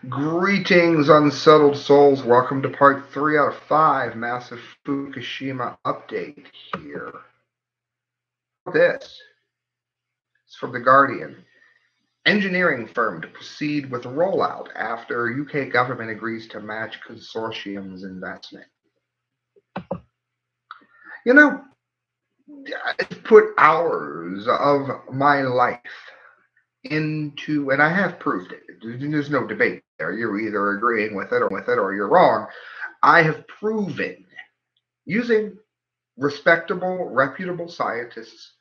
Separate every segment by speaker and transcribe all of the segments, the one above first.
Speaker 1: Greetings, unsettled souls. Welcome to part 3 out of 5 massive Fukushima update here. This is from The Guardian. Engineering firm to proceed with rollout after UK government agrees to match consortium's investment. You know, I put hours of my life into, and I have proved it. There's no debate there. You're either agreeing with it or you're wrong. I have proven using respectable, reputable scientists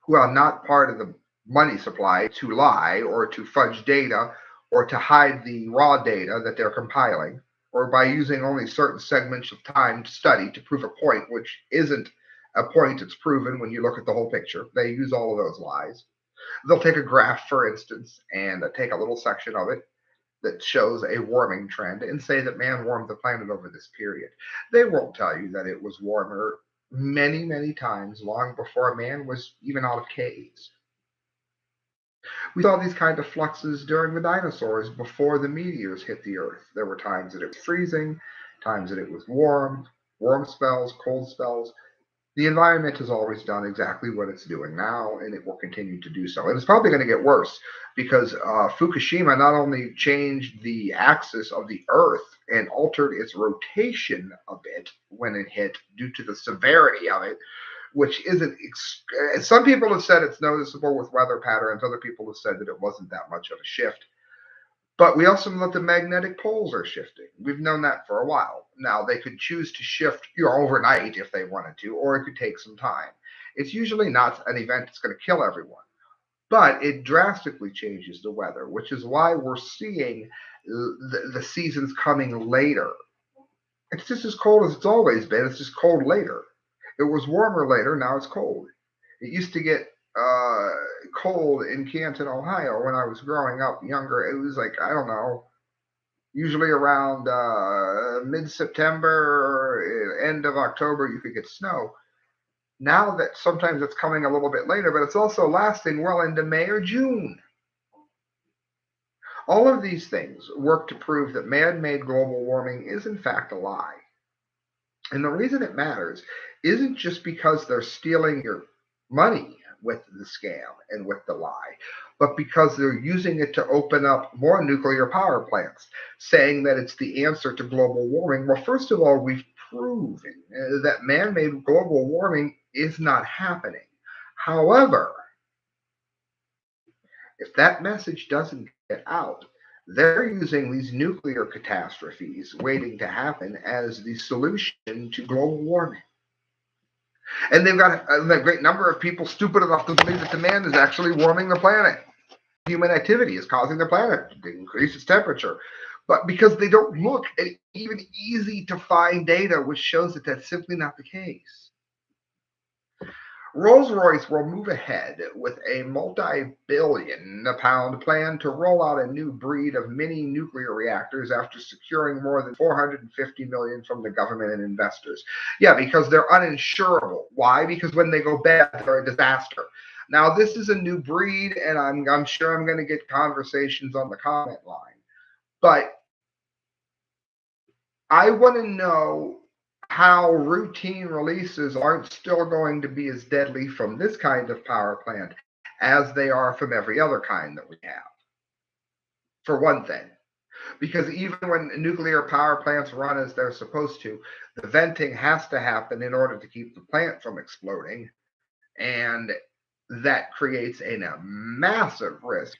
Speaker 1: who are not part of the money supply to lie or to fudge data or to hide the raw data that they're compiling, or by using only certain segments of time to study to prove a point which isn't a point it's proven when you look at the whole picture. They use all of those lies. They'll take a graph, for instance, and take a little section of it that shows a warming trend and say that man warmed the planet over this period. They won't tell you that it was warmer many, many times long before man was even out of caves. We saw these kind of fluxes during the dinosaurs before the meteors hit the Earth. There were times that it was freezing, times that it was warm spells, cold spells. The environment has always done exactly what it's doing now, and it will continue to do so. And it's probably going to get worse because Fukushima not only changed the axis of the Earth and altered its rotation a bit when it hit due to the severity of it, which isn't. Some people have said it's noticeable with weather patterns. Other people have said that it wasn't that much of a shift. But we also know that the magnetic poles are shifting. We've known that for a while. Now, they could choose to shift overnight if they wanted to, or it could take some time. It's usually not an event that's going to kill everyone, but it drastically changes the weather, which is why we're seeing the seasons coming later. It's just as cold as it's always been. It's just cold later. It was warmer later. Now it's cold. It used to get uh, cold in Canton, Ohio when I was growing up younger. It was like, I don't know, usually around mid September, end of October, you could get snow. Now that sometimes it's coming a little bit later, but it's also lasting well into May or June. All of these things work to prove that man made global warming is, in fact, a lie. And the reason it matters isn't just because they're stealing your money with the scam and with the lie, but because they're using it to open up more nuclear power plants, saying that it's the answer to global warming. Well, first of all, we've proven that man made global warming is not happening. However, if that message doesn't get out, they're using these nuclear catastrophes waiting to happen as the solution to global warming. And they've got a great number of people stupid enough to believe that the man is actually warming the planet. Human activity is causing the planet to increase its temperature. But because they don't look at even easy to find data which shows that that's simply not the case. Rolls Royce will move ahead with a multi-billion-pound plan to roll out a new breed of mini nuclear reactors after securing more than 450 million from the government and investors. Yeah, because they're uninsurable. Why? Because when they go bad, they're a disaster. Now, this is a new breed, and I'm sure I'm going to get conversations on the comment line. But I want to know how routine releases aren't still going to be as deadly from this kind of power plant as they are from every other kind that we have. For one thing, because even when nuclear power plants run as they're supposed to, the venting has to happen in order to keep the plant from exploding. And that creates a massive risk,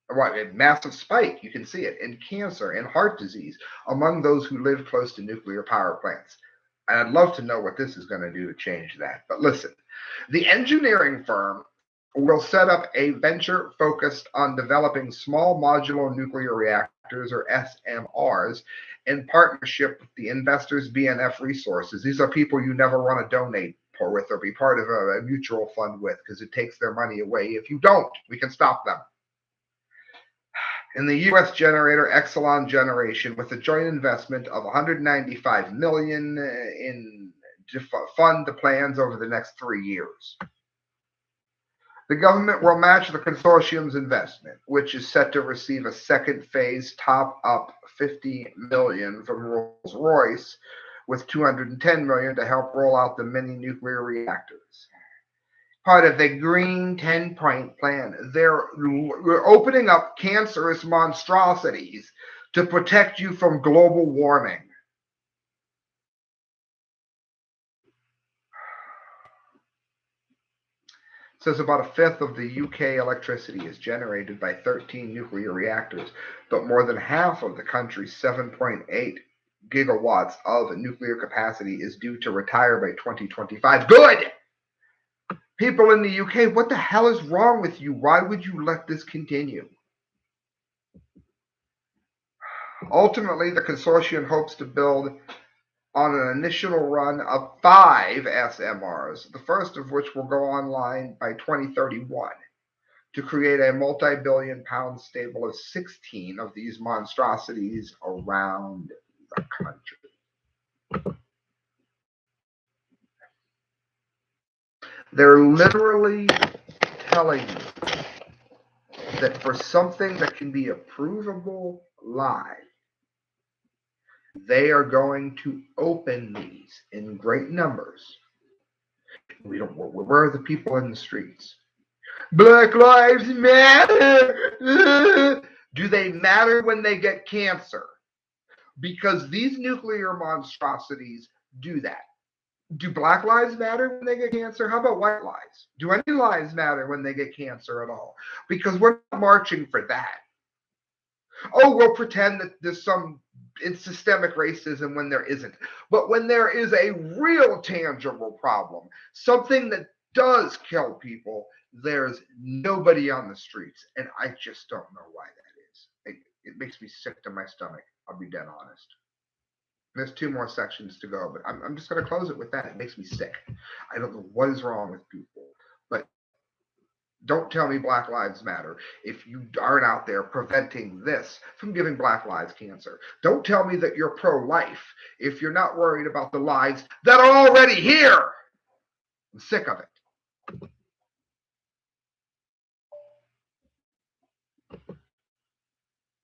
Speaker 1: a massive spike. You can see it in cancer and heart disease among those who live close to nuclear power plants. And I'd love to know what this is going to do to change that. But listen, the engineering firm will set up a venture focused on developing small modular nuclear reactors, or SMRs, in partnership with the investors BNF Resources. These are people you never want to donate for with or be part of a mutual fund with because it takes their money away. If you don't, we can stop them. In the U.S. generator Exelon Generation, with a joint investment of 195 million in to fund the plans over the next 3 years. The government will match the consortium's investment, which is set to receive a second phase top up 50 million from Rolls Royce, with 210 million to help roll out the mini nuclear reactors. Part of the Green 10-point plan, they're opening up cancerous monstrosities to protect you from global warming. Says about a fifth of the UK electricity is generated by 13 nuclear reactors, but more than half of the country's 7.8 gigawatts of nuclear capacity is due to retire by 2025. Good! People in the UK, what the hell is wrong with you? Why would you let this continue? Ultimately, the consortium hopes to build on an initial run of 5 SMRs, the first of which will go online by 2031, to create a multi-billion-pound stable of 16 of these monstrosities around the country. They're literally telling you that for something that can be a provable lie, they are going to open these in great numbers. Where are the people in the streets? Black Lives Matter! Do they matter when they get cancer? Because these nuclear monstrosities do that. Do black lives matter when they get cancer? How about white lives? Do any lives matter when they get cancer at all? Because we're not marching for that. Oh, we'll pretend that there's some systemic racism when there isn't. But when there is a real tangible problem, something that does kill people, there's nobody on the streets. And I just don't know why that is. It makes me sick to my stomach. I'll be dead honest. There's 2 more sections to go, but I'm just going to close it with that. It makes me sick. I don't know what is wrong with people, but don't tell me Black Lives Matter if you aren't out there preventing this from giving Black lives cancer. Don't tell me that you're pro-life if you're not worried about the lives that are already here. I'm sick of it.